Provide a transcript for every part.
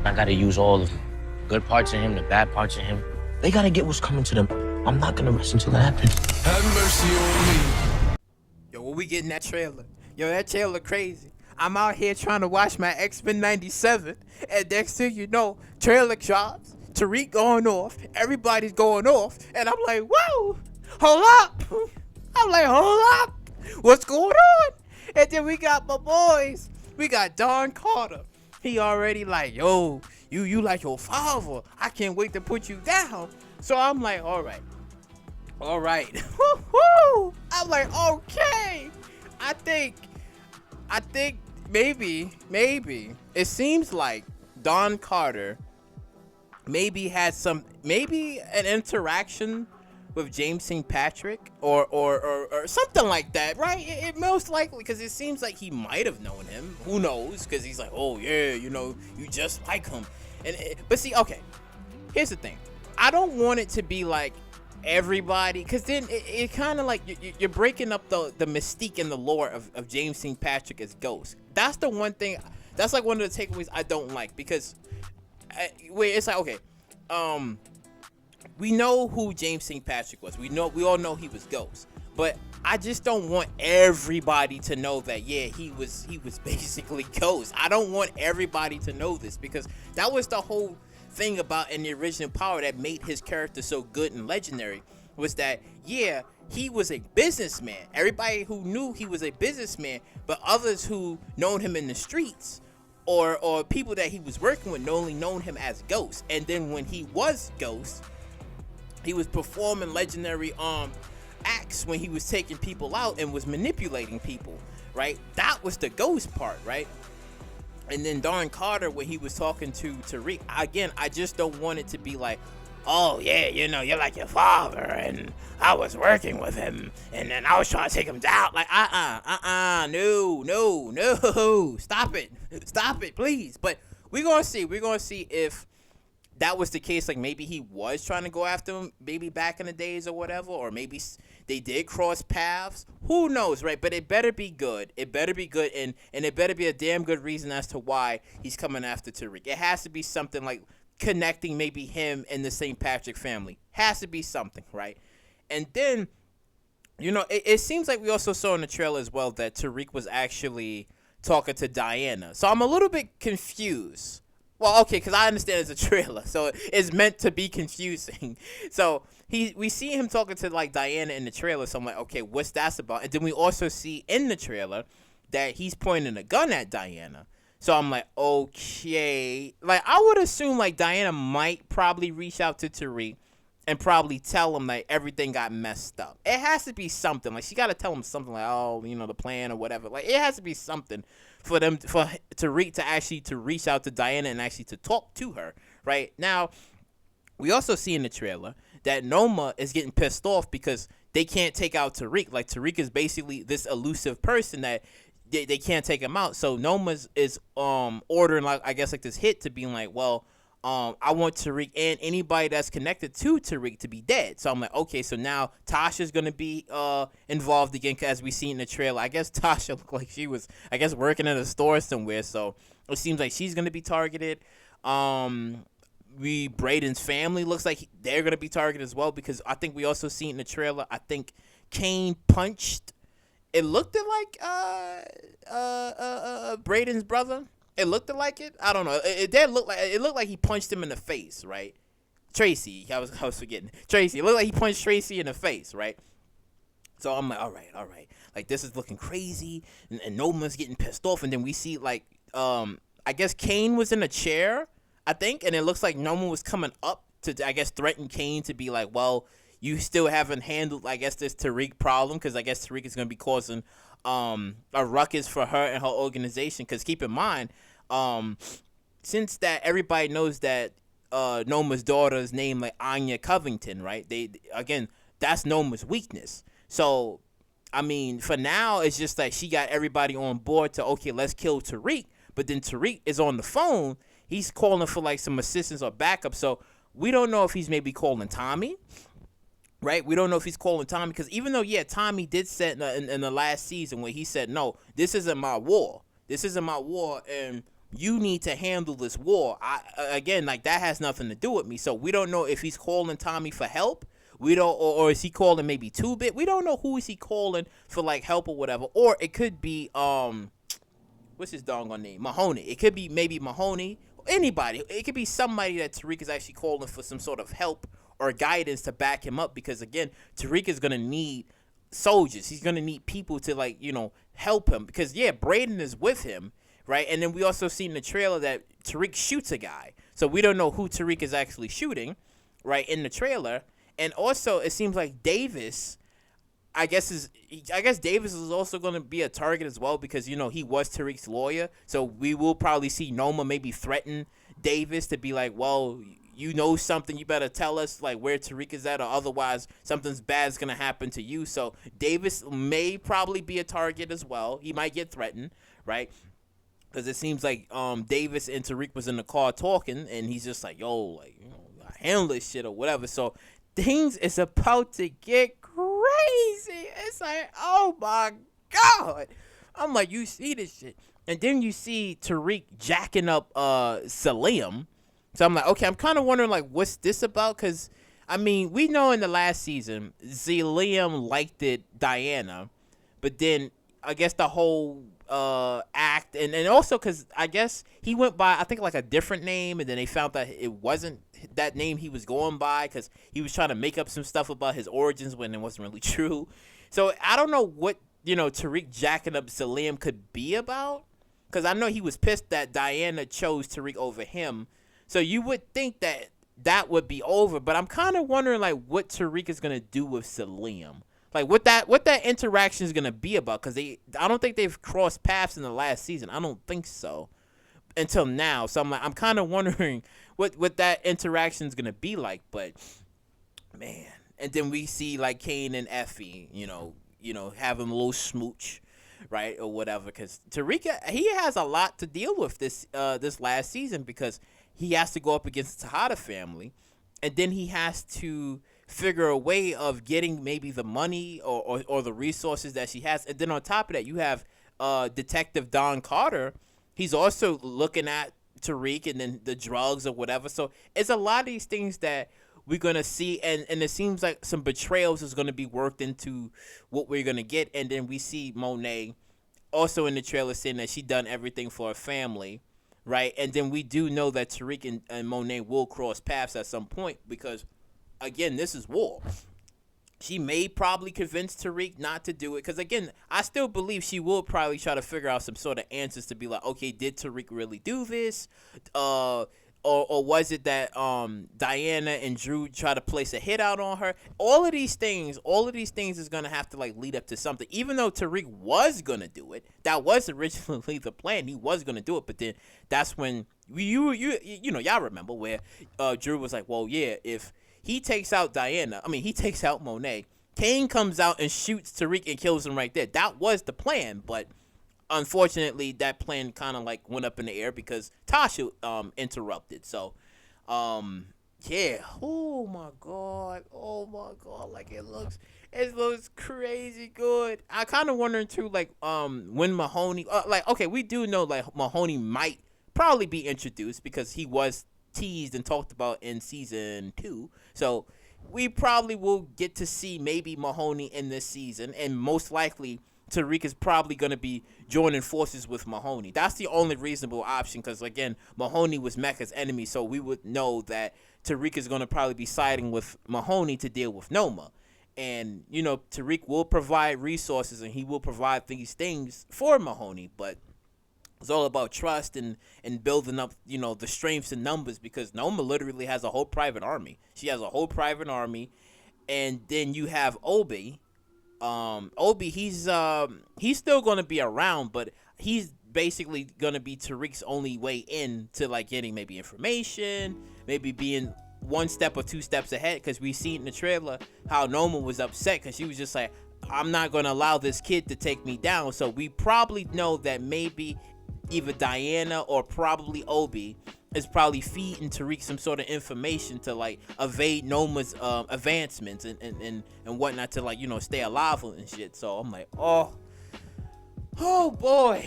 I gotta use all the good parts of him, the bad parts of him. They gotta get what's coming to them. I'm not gonna rest until that happens. Have mercy on me. Yo, when we getting that trailer? Yo, that trailer crazy. I'm out here trying to watch my X-Men 97, and next thing you know, trailer drops, Tariq going off, everybody's going off, and I'm like, whoa, hold up. I'm like, hold up, what's going on? And then we got my boys. We got Don Carter. He already like, yo, you like your father. I can't wait to put you down. So I'm like, all right. Woo-hoo. I'm like, okay. I think maybe it seems like Don Carter maybe had an interaction with James St. Patrick or something like that, right? It most likely, because it seems like he might have known him. Who knows? Because he's like, oh yeah, you just like him. But see, okay, here's the thing. I don't want it to be like everybody, because then it kind of like you're breaking up the mystique and the lore of James St. Patrick as Ghost. That's the one thing. That's like one of the takeaways I don't like, because it's like, okay, we know who James St. Patrick was. We all know he was Ghost. But I just don't want everybody to know that, yeah, he was basically Ghost. I don't want everybody to know this, because that was the whole thing about in the original Power that made his character so good and legendary, was that, yeah, he was a businessman. Everybody who knew he was a businessman, but others who known him in the streets or people that he was working with only known him as Ghost. And then when he was Ghost, he was performing legendary acts when he was taking people out and was manipulating people, right? That was the Ghost part, right? And then Don Carter, when he was talking to Tariq, again, I just don't want it to be like, oh yeah, you're like your father, and I was working with him, and then I was trying to take him down. Like, no, stop it, please. But we're gonna see if that was the case. Like, maybe he was trying to go after him, maybe back in the days or whatever, or maybe they did cross paths. Who knows, right? But it better be good. And it better be a damn good reason as to why he's coming after Tariq. It has to be something like connecting maybe him and the St. Patrick family. Has to be something, right? And then, it seems like we also saw in the trailer as well that Tariq was actually talking to Diana. So I'm a little bit confused. Well, okay, because I understand it's a trailer, so it's meant to be confusing. So we see him talking to like Diana in the trailer, so I'm like, okay, what's that about? And then we also see in the trailer that he's pointing a gun at Diana. So I'm like, okay, like I would assume like Diana might probably reach out to Tariq and probably tell him like everything got messed up. It has to be something. Like, she got to tell him something like, oh, the plan or whatever. Like, it has to be something for Tariq to actually to reach out to Diana and actually to talk to her. Right now, we also see in the trailer that Noma is getting pissed off because they can't take out Tariq. Like, Tariq is basically this elusive person that they can't take him out. So Noma is ordering, like, I guess, like this hit to being like, well, I want Tariq and anybody that's connected to Tariq to be dead. So I'm like, okay, so now Tasha's gonna be involved again, as we see in the trailer. I guess Tasha looked like she was, I guess, working at a store somewhere. So it seems like she's gonna be targeted. Brayden's family looks like they're gonna be targeted as well, because I think we also see in the trailer, I think Cane punched. It looked like Brayden's brother. It looked like it. I don't know. It looked like he punched him in the face, right? Tracy. I was forgetting. Tracy. It looked like he punched Tracy in the face, right? So I'm like, all right. Like, this is looking crazy, and Noma's getting pissed off, and then we see like I guess Cane was in a chair, I think, and it looks like Noma was coming up to, I guess, threaten Cane to be like, well, you still haven't handled, I guess, this Tariq problem, because I guess Tariq is going to be causing a ruckus for her and her organization. Because keep in mind, since that everybody knows that Noma's daughter's name like Anya Covington, right? Again, that's Noma's weakness. So, I mean, for now, it's just like she got everybody on board to, okay, let's kill Tariq. But then Tariq is on the phone. He's calling for like some assistance or backup. So we don't know if he's maybe calling Tommy. Right? We don't know if he's calling Tommy, because even though, yeah, Tommy did say in the last season when he said, no, this isn't my war. This isn't my war, and you need to handle this war. Again, like, that has nothing to do with me. So we don't know if he's calling Tommy for help. We don't, or is he calling maybe 2-Bit? We don't know who is he calling for, like, help or whatever. Or it could be what's his doggone name? Mahoney. It could be maybe Mahoney. Anybody. It could be somebody that Tariq is actually calling for some sort of help or guidance to back him up, because again, Tariq is gonna need soldiers. He's gonna need people to, like, help him, because Brayden is with him, right? And then we also see in the trailer that Tariq shoots a guy, so we don't know who Tariq is actually shooting, right, in the trailer. And also it seems like Davis, I guess Davis is also going to be a target as well, because he was Tariq's lawyer. So we will probably see Noma maybe threaten Davis to be like, well, you know something, you better tell us, like, where Tariq is at, or otherwise something's bad's going to happen to you. So Davis may probably be a target as well. He might get threatened, right? Because it seems like Davis and Tariq was in the car talking, and he's just like, yo, like, handle this shit or whatever. So things is about to get crazy. It's like, oh my God. I'm like, you see this shit. And then you see Tariq jacking up Salim. So I'm like, okay, I'm kind of wondering, like, what's this about? Because, I mean, we know in the last season, Salim liked it, Diana. But then, I guess the whole act, and also because I guess he went by, I think, like, a different name, and then they found that it wasn't that name he was going by, because he was trying to make up some stuff about his origins when it wasn't really true. So I don't know what Tariq jacking up Salim could be about, because I know he was pissed that Diana chose Tariq over him. So you would think that would be over, but I'm kind of wondering, like, what Tariq is gonna do with Salim, like what that interaction is gonna be about, because I don't think they've crossed paths in the last season. I don't think so until now. So I'm kind of wondering what that interaction is gonna be like. But man, and then we see, like, Cane and Effie, having a little smooch, right, or whatever, because Tariq, he has a lot to deal with this last season, because he has to go up against the Tejada family, and then he has to figure a way of getting maybe the money or the resources that she has. And then on top of that, you have Detective Don Carter. He's also looking at Tariq and then the drugs or whatever. So it's a lot of these things that we're going to see, and it seems like some betrayals is going to be worked into what we're going to get. And then we see Monet also in the trailer saying that she done everything for her family, right? And then we do know that Tariq and Monet will cross paths at some point, because, again, this is war. She may probably convince Tariq not to do it, because, again, I still believe she will probably try to figure out some sort of answers to be like, okay, did Tariq really do this? Or was it that Diana and Drew try to place a hit out on her? All of these things is going to have to, like, lead up to something. Even though Tariq was going to do it, that was originally the plan. He was going to do it, but then that's when y'all remember where Drew was like, well, yeah, if he takes out he takes out Monet, Cane comes out and shoots Tariq and kills him right there. That was the plan, but unfortunately, that plan kind of, like, went up in the air because Tasha interrupted. So, yeah. Oh my god. Like, it looks crazy good. I kind of wondering too, like, when Mahoney, okay, we do know, like, Mahoney might probably be introduced because he was teased and talked about in season 2. So we probably will get to see maybe Mahoney in this season, and most likely Tariq is probably going to be joining forces with Mahoney. That's the only reasonable option, because, again, Mahoney was Mecca's enemy, so we would know that Tariq is going to probably be siding with Mahoney to deal with Noma. And, Tariq will provide resources and he will provide these things for Mahoney, but it's all about trust and building up, the strengths and numbers, because Noma literally has a whole private army. She has a whole private army. And then you have Obi. Obi, he's still going to be around, but he's basically going to be Tariq's only way in to, like, getting maybe information, maybe being 1 step or 2 steps ahead, because we see in the trailer how Noma was upset because she was just like, I'm not going to allow this kid to take me down. So we probably know that maybe either Diana or probably Obi is probably feeding Tariq some sort of information to, like, evade Noma's advancements and whatnot to, like, stay alive and shit. So I'm like, oh boy.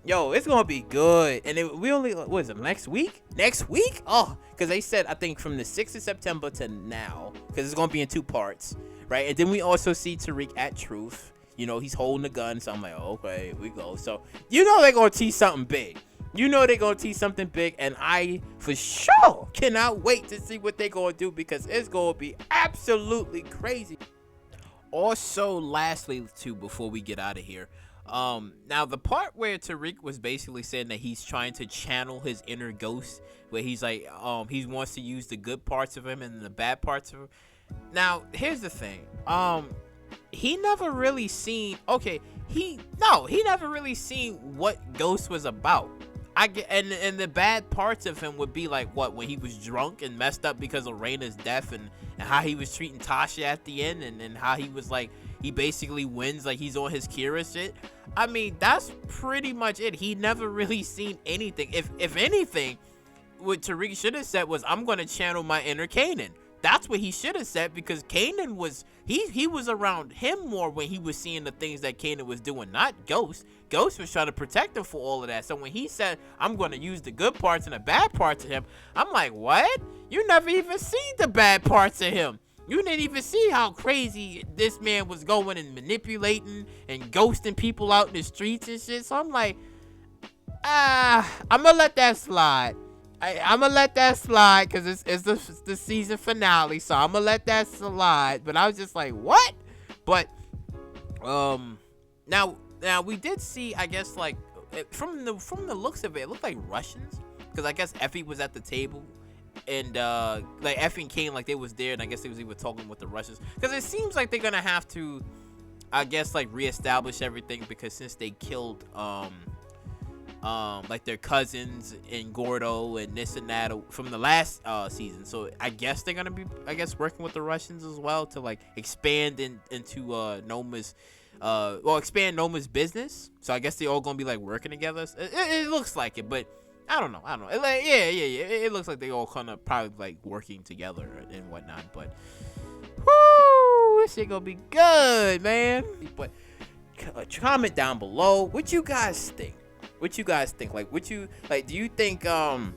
Yo, it's gonna be good. And we only, what is it, next week? Next week? Oh, because they said, I think from the 6th of September to now, because it's gonna be in 2 parts, right? And then we also see Tariq at Truth. You know, he's holding the gun, so I'm like, oh, okay, here we go. So, you know they're gonna tease something big. You know they're gonna tease something big, and I, for sure, cannot wait to see what they're gonna do, because it's gonna be absolutely crazy. Also, lastly, too, before we get out of here, now the part where Tariq was basically saying that he's trying to channel his inner ghost, where he's like, he wants to use the good parts of him and the bad parts of him. Now, here's the thing, he never really seen, he never really seen what Ghost was about. I get, and the bad parts of him would be like what, when he was drunk and messed up because of Raina's death, and how he was treating Tasha at the end, and how he was like, he basically wins, like he's on his Kira shit. I mean, that's pretty much it. He never really seen anything. If anything, what Tariq should have said was, I'm gonna channel my inner Kanan. That's what he should have said, because Kanan was, he was around him more when he was seeing the things that Kanan was doing, not Ghost. Ghost was trying to protect him for all of that. So when he said, I'm going to use the good parts and the bad parts of him, I'm like, what? You never even seen the bad parts of him. You didn't even see how crazy this man was going and manipulating and ghosting people out in the streets and shit. So I'm like, I'm going to let that slide. I'm gonna let that slide, because it's the season finale, so I'm gonna let that slide. But I was just like, what? But now we did see, I guess, like from the looks of it looked like Russians, because I guess Effie was at the table, and like Effie and Kane, like they was there, and I guess they was even talking with the Russians, because it seems like they're gonna have to, I guess, like reestablish everything, because since they killed like their cousins and Gordo and this and that from the last season, so I guess they're gonna be, I guess, working with the Russians as well to like expand into Noma's expand Noma's business. So I guess they all gonna be like working together. It looks like it, but I don't know. It, like, yeah. It looks like they all kind of probably like working together and whatnot. But whoo, this shit gonna be good, man. But comment down below what you guys think. What you guys think? Like, do you think, how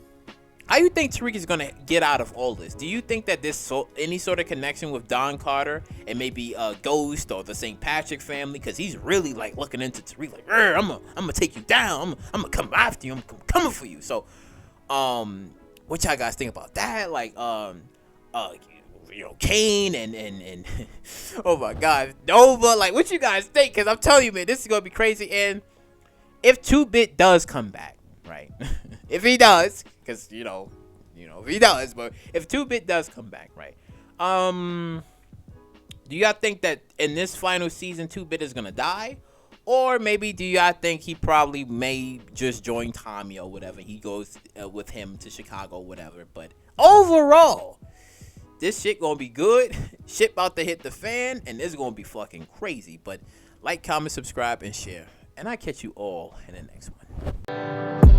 you think Tariq is gonna get out of all this? Do you think that this any sort of connection with Don Carter and maybe Ghost or the St. Patrick family? Because he's really like looking into Tariq, like, I'm gonna take you down. I'm gonna come after you. I'm coming for you. So, what y'all guys think about that? Like, you know, Kane and oh my God, Nova. Like, what you guys think? Because I'm telling you, man, this is gonna be crazy. And if 2-Bit does come back, right? If he does, because you know, if he does, but if 2-Bit does come back, right? Do y'all think that in this final season 2-Bit is gonna die, or maybe do y'all think he probably may just join Tommy or whatever? He goes with him to Chicago, or whatever. But overall, this shit gonna be good. Shit about to hit the fan, and this is gonna be fucking crazy. But like, comment, subscribe, and share. And I catch you all in the next one.